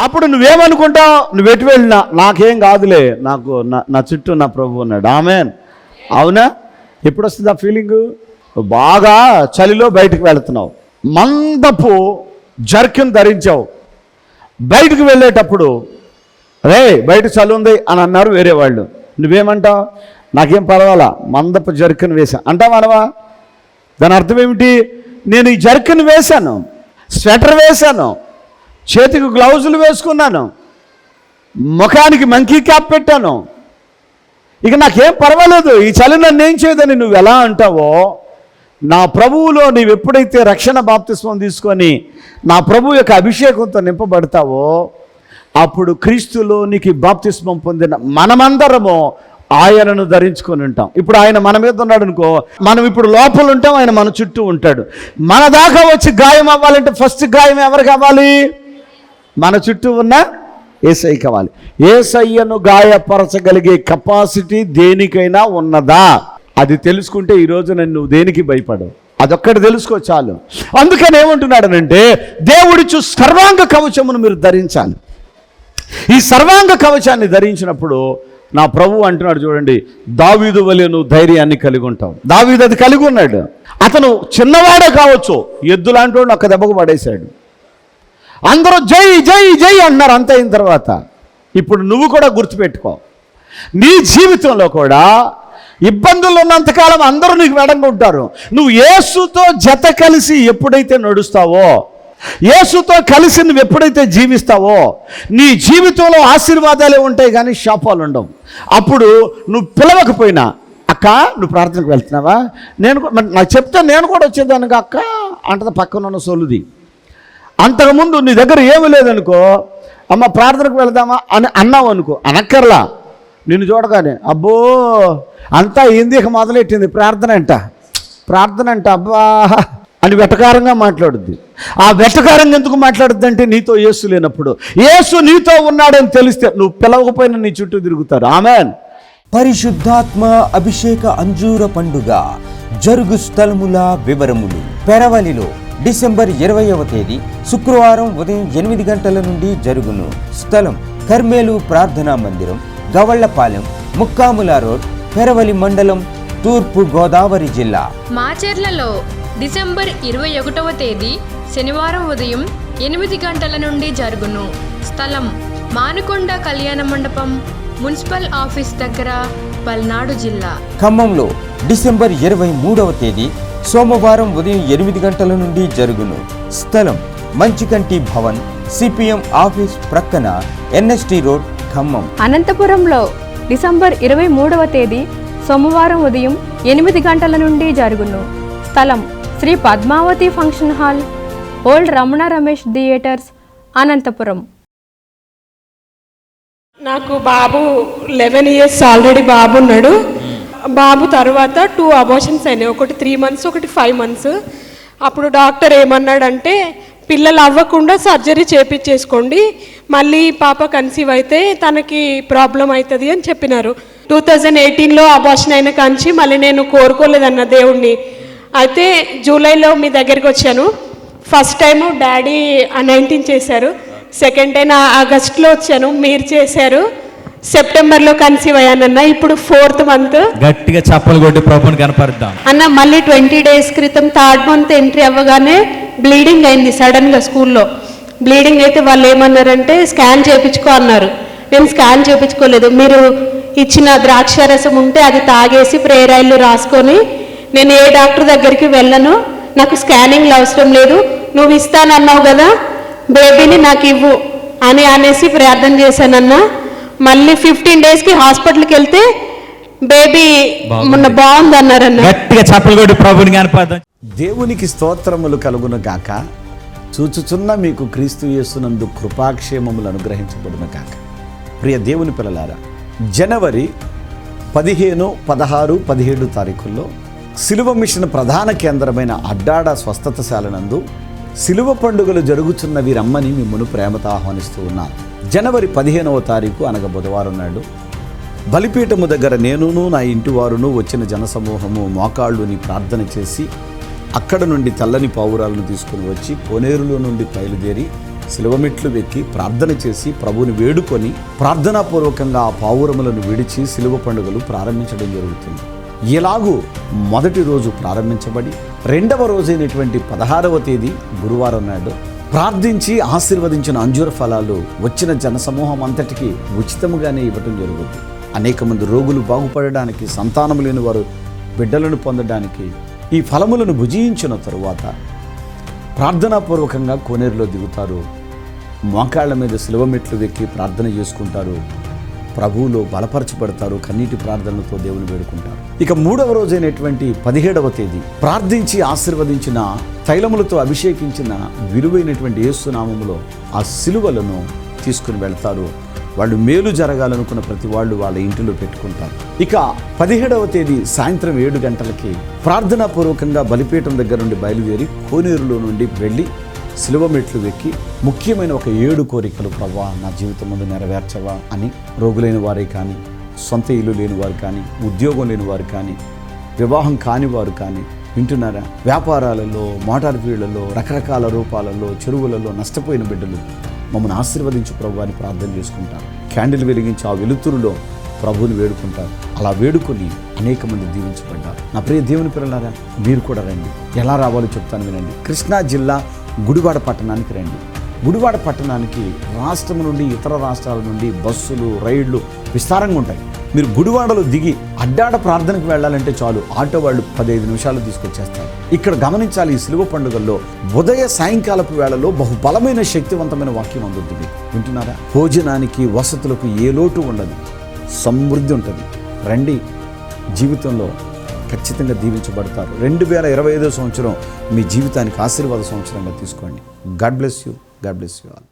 అప్పుడు నువ్వేమనుకుంటావు? నువ్వు ఎటు వెళ్ళినా నాకేం కాదులే, నాకు నా చుట్టూ నా ప్రభు ఉన్నాడు. ఆమేన్. అవునా? ఎప్పుడు వస్తుంది ఆ ఫీలింగు? బాగా చలిలో బయటకు వెళుతున్నావు, మందపు జర్కిన్ ధరించావు, బయటకు వెళ్ళేటప్పుడు రే బయట చలి ఉంది అని అన్నారు వేరే వాళ్ళు. నువ్వేమంటావు? నాకేం పర్వాలా, మందపు జర్కిన్ వేసా అంటావా అనవా? దాని అర్థం ఏమిటి? నేను ఈ జర్కిన్ వేశాను, స్వెటర్ వేశాను, చేతికి గ్లౌజులు వేసుకున్నాను, ముఖానికి మంకీ క్యాప్ పెట్టాను, ఇక నాకేం పర్వాలేదు, ఈ చలి నన్ను ఏం చేయదని నువ్వు ఎలా అంటావో, నా ప్రభువులో నీవు ఎప్పుడైతే రక్షణ బాప్తిస్మం తీసుకొని నా ప్రభు యొక్క అభిషేకంతో నింపబడతావో అప్పుడు క్రీస్తులో నీకు బాప్తిస్మం పొందిన మనమందరము ఆయనను ధరించుకొని ఉంటాం. ఇప్పుడు ఆయన మన మీద ఉన్నాడు అనుకో, మనం ఇప్పుడు లోపల ఉంటాం, ఆయన మన చుట్టూ ఉంటాడు. మన దాకా వచ్చి గాయం అవ్వాలంటే ఫస్ట్ గాయం ఎవరు కావాలి? మన చుట్టూ ఉన్న యేసయ్య కావాలి. యేసయ్యను గాయపరచగలిగే కెపాసిటీ దేనికైనా ఉన్నదా? అది తెలుసుకుంటే ఈరోజు నువ్వు దేనికి భయపడవు. అదొక్కటి తెలుసుకో చాలు. అందుకని ఏమంటున్నాడనంటే దేవుడిచ్చు సర్వాంగ కవచమును మీరు ధరించాలి. ఈ సర్వాంగ కవచాన్ని ధరించినప్పుడు నా ప్రభు అంటున్నాడు చూడండి, దావీదు వలె నువ్వు ధైర్యాన్ని కలిగి ఉంటావు. దావీదు అది కలిగి ఉన్నాడు. అతను చిన్నవాడే కావచ్చు, ఎద్దు లాంటి వాడు ఒక్క దెబ్బకు పడేశాడు. అందరూ జై జై జై అన్నారు. అంత అయిన తర్వాత ఇప్పుడు నువ్వు కూడా గుర్తుపెట్టుకో, నీ జీవితంలో కూడా ఇబ్బందులు ఉన్నంతకాలం అందరూ నీకు వెడంగా ఉంటారు. నువ్వు యేసుతో జత కలిసి ఎప్పుడైతే నడుస్తావో, యేసుతో కలిసి నువ్వు ఎప్పుడైతే జీవిస్తావో నీ జీవితంలో ఆశీర్వాదాలే ఉంటాయి కానీ శాపాలు ఉండవు. అప్పుడు నువ్వు పిలవకపోయినా, అక్క నువ్వు ప్రార్థనకు వెళ్తున్నావా, నాకు చెప్తే నేను కూడా వచ్చేదానికి అక్క అంటది పక్కన ఉన్న సొలుది. అంతకుముందు నీ దగ్గర ఏమీ లేదనుకో, అమ్మ ప్రార్థనకు వెళ్దామా అని అన్నావు అనుకో, అనక్కర్లా. నిన్ను చూడగానే అబ్బో అంతా ఏందిక మొదలెట్టింది ప్రార్థన అంట అబ్బా అని వెటకారంగా మాట్లాడుద్ది. ఆ వెటకారంగా ఎందుకు మాట్లాడుద్ది అంటే నీతో యేసు లేనప్పుడు. యేసు నీతో ఉన్నాడని తెలిస్తే నువ్వు పిలవకపోయినా నీ చుట్టూ తిరుగుతారు. ఆమేన్. పరిశుద్ధాత్మ అభిషేక అంజూర పండుగ జరుగు స్థలముల వివరములు. పెరవలిలో డిసెంబర్ 20వ తేదీ శుక్రవారం ఉదయం 8 గంటల నుండి జరుగును. స్థలం కర్మేలు ప్రార్థనా మందిరం, గవళ్లపాలెం, ముక్కాముల రోడ్, పెరవలి మండలం, తూర్పు గోదావరి జిల్లా. మాచర్లలో డిసెంబర్ 21వ తేదీ శనివారం ఉదయం 8 గంటల నుండి జరుగును. స్థలం మానుకొండ కళ్యాణ మండపం, మున్సిపల్ ఆఫీస్ దగ్గర, పల్నాడు జిల్లా. ఖమ్మంలో డిసెంబర్ 23వ తేదీ సోమవారం ఉదయం 8 గంటల నుండి జరుగును. స్థలం మంచికంటి భవన్, సిపిఎం ఆఫీస్ ప్రక్కన, ఎన్ఎస్టి రోడ్, ఖమ్మం. అనంతపురంలో డిసెంబర్ 23వ తేదీ సోమవారం ఉదయం 8 గంటల నుండి జరుగును. స్థలం Shri Padmavati function hall, old Ramana Ramesh theatres, Anantapur. నాకు బాబు 11 ఇయర్స్ ఆల్రెడీ బాబు ఉన్నాడు. బాబు తర్వాత 2 అబార్షన్స్ అయినాయి, ఒకటి 3 months, ఒకటి 5 months. అప్పుడు డాక్టర్ ఏమన్నాడంటే పిల్లలు అవ్వకుండా సర్జరీ చేపించేసుకోండి, మళ్ళీ పాప కన్సీవ్ అయితే తనకి ప్రాబ్లం అవుతుంది అని చెప్పినారు. 2018లో అబార్షన్ అయిన కాంచి మళ్ళీ నేను కోరుకోలేదన్న దేవుణ్ణి. అయితే జూలైలో మీ దగ్గరికి వచ్చాను. ఫస్ట్ టైము డాడీ 19 చేశారు, సెకండ్ టైం ఆగస్టులో వచ్చాను, మీరు చేశారు. సెప్టెంబర్లో కన్సీవ్ అయ్యానన్న, ఇప్పుడు 4th month. గట్టిగా చప్పలు కొట్టి ప్రభుని కనపరుద్దాం అన్న. మళ్ళీ 20 days క్రితం 3rd month ఎంట్రీ అవ్వగానే బ్లీడింగ్ అయింది సడన్గా. స్కూల్లో బ్లీడింగ్ అయితే వాళ్ళు ఏమన్నారంటే స్కాన్ చేయించుకో అన్నారు. నేను స్కాన్ చేయించుకోలేదు. మీరు ఇచ్చిన ద్రాక్షారసం ఉంటే అది తాగేసి ప్రేయర్ ఆయిల్ రాసుకొని, నేను ఏ డాక్టర్ దగ్గరికి వెళ్ళను, నాకు స్కానింగ్లు అవసరం లేదు, నువ్వు ఇస్తానన్నావు కదా బేబీని నాకు ఇవ్వు అని అనేసి ప్రార్థన చేశానన్నా. మళ్ళీ 15 daysకి హాస్పిటల్కి వెళ్తే బేబీ మొన్న బాగుంది అన్నారన్న. గట్టిగా చప్పలు కొట్టి ప్రభుని కనపరుద్దాం. దేవునికి స్తోత్రములు కలుగును గాక. చూచుచున్న మీకు క్రీస్తు యేసునందు కృపాక్షేమములు అనుగ్రహించబడును గాక. ప్రియ దేవుని పిల్లలారా, జనవరి 15, 16, 17 తారీఖుల్లో సిలువ మిషన్ ప్రధాన కేంద్రమైన అడ్డాడ స్వస్థతశాల నందు సిలువ పండుగలు జరుగుతున్నవి రమ్మని మిమ్మల్ని ప్రేమతో ఆహ్వానిస్తూ ఉన్నాను. జనవరి 15వ తారీఖు అనగా బుధవారం నాడు బలిపీఠము దగ్గర నేనును నా ఇంటి వారును వచ్చిన జనసమూహము మోకాళ్ళుని ప్రార్థన చేసి అక్కడ నుండి తెల్లని పావురాలను తీసుకుని వచ్చి కోనేరులో నుండి బయలుదేరి శిలువ మెట్లు వెక్కి ప్రార్థన చేసి ప్రభువుని వేడుకొని ప్రార్థనాపూర్వకంగా ఆ పావురములను విడిచి శిలువ పండుగలు ప్రారంభించడం జరుగుతుంది. ఇలాగూ మొదటి రోజు ప్రారంభించబడి రెండవ రోజైనటువంటి 16వ తేదీ గురువారం నాడు ప్రార్థించి ఆశీర్వదించిన అంజూర ఫలాలు వచ్చిన జనసమూహం అంతటికీ ఉచితముగానే ఇవ్వటం జరుగుతుంది. అనేక మంది రోగులు బాగుపడడానికి, సంతానం లేని వారు బిడ్డలను పొందడానికి ఈ ఫలములను భుజించిన తరువాత ప్రార్థనాపూర్వకంగా కోనేరులో దిగుతారు. మోకాళ్ళ మీద శిలువ మెట్లు వెక్కి ప్రార్థన చేసుకుంటారు. ప్రభువులో బలపరచబడతారు. కన్నీటి ప్రార్థనలతో దేవుని వేడుకుంటారు. ఇక మూడవ రోజైనటువంటి 17వ తేదీ ప్రార్థించి ఆశీర్వదించిన, తైలములతో అభిషేకించిన విలువైనటువంటి యేసు నామములో ఆ శిలువలను తీసుకుని వెళ్తారు. వాళ్ళు మేలు జరగాలనుకున్న ప్రతి వాళ్ళు వాళ్ళ ఇంటిలో పెట్టుకుంటారు. ఇక 17వ తేదీ సాయంత్రం 7 గంటలకి ప్రార్థనాపూర్వకంగా బలిపీఠం దగ్గర నుండి బయలుదేరి కోనేరులో నుండి వెళ్ళి శిలువ మెట్లు వెక్కి ముఖ్యమైన ఒక 7 కోరికలు ప్రభువా నా జీవితం ముందు నెరవేర్చవా అని రోగులైన వారే కానీ, సొంత ఇల్లు లేని వారు కానీ, ఉద్యోగం లేని వారు కానీ, వివాహం కాని వారు కానీ వింటున్నారా? వ్యాపారాలలో, మోటార్ ఫీల్డ్లలో, రకరకాల రూపాలలో, చెరువులలో నష్టపోయిన బిడ్డలు మమ్మల్ని ఆశీర్వదించు ప్రభు అని ప్రార్థన చేసుకుంటారు. క్యాండిల్ వెలిగించి ఆ వెలుతురులో ప్రభువుని వేడుకుంటారు. అలా వేడుకొని అనేక మంది దీవించబడ్డారు. నా ప్రియ దేవుని పిల్లలారా, మీరు కూడా రండి. ఎలా రావాలో చెప్తాను వినండి. కృష్ణా జిల్లా గుడివాడ పట్టణానికి రండి. గుడివాడ పట్టణానికి రాష్ట్రం నుండి, ఇతర రాష్ట్రాల నుండి బస్సులు, రైళ్లు విస్తారంగా ఉంటాయి. మీరు గుడివాడలో దిగి అడ్డాడ ప్రార్థనకు వెళ్ళాలంటే చాలు, ఆటో వాళ్ళు 15 నిమిషాలు తీసుకొచ్చేస్తారు. ఇక్కడ గమనించాలి, ఈ శిలువ పండుగల్లో ఉదయ సాయంకాలపు వేళలో బహుబలమైన శక్తివంతమైన వాక్యం అందుతుంది. వింటున్నారా? భోజనానికి, వసతులకు ఏ లోటు ఉండదు, సమృద్ధి ఉంటుంది. రండి, జీవితంలో ఖచ్చితంగా దీవించబడతారు. 2025 సంవత్సరం మీ జీవితానికి ఆశీర్వాద సంవత్సరంగా తీసుకోండి. God bless you. God bless you all.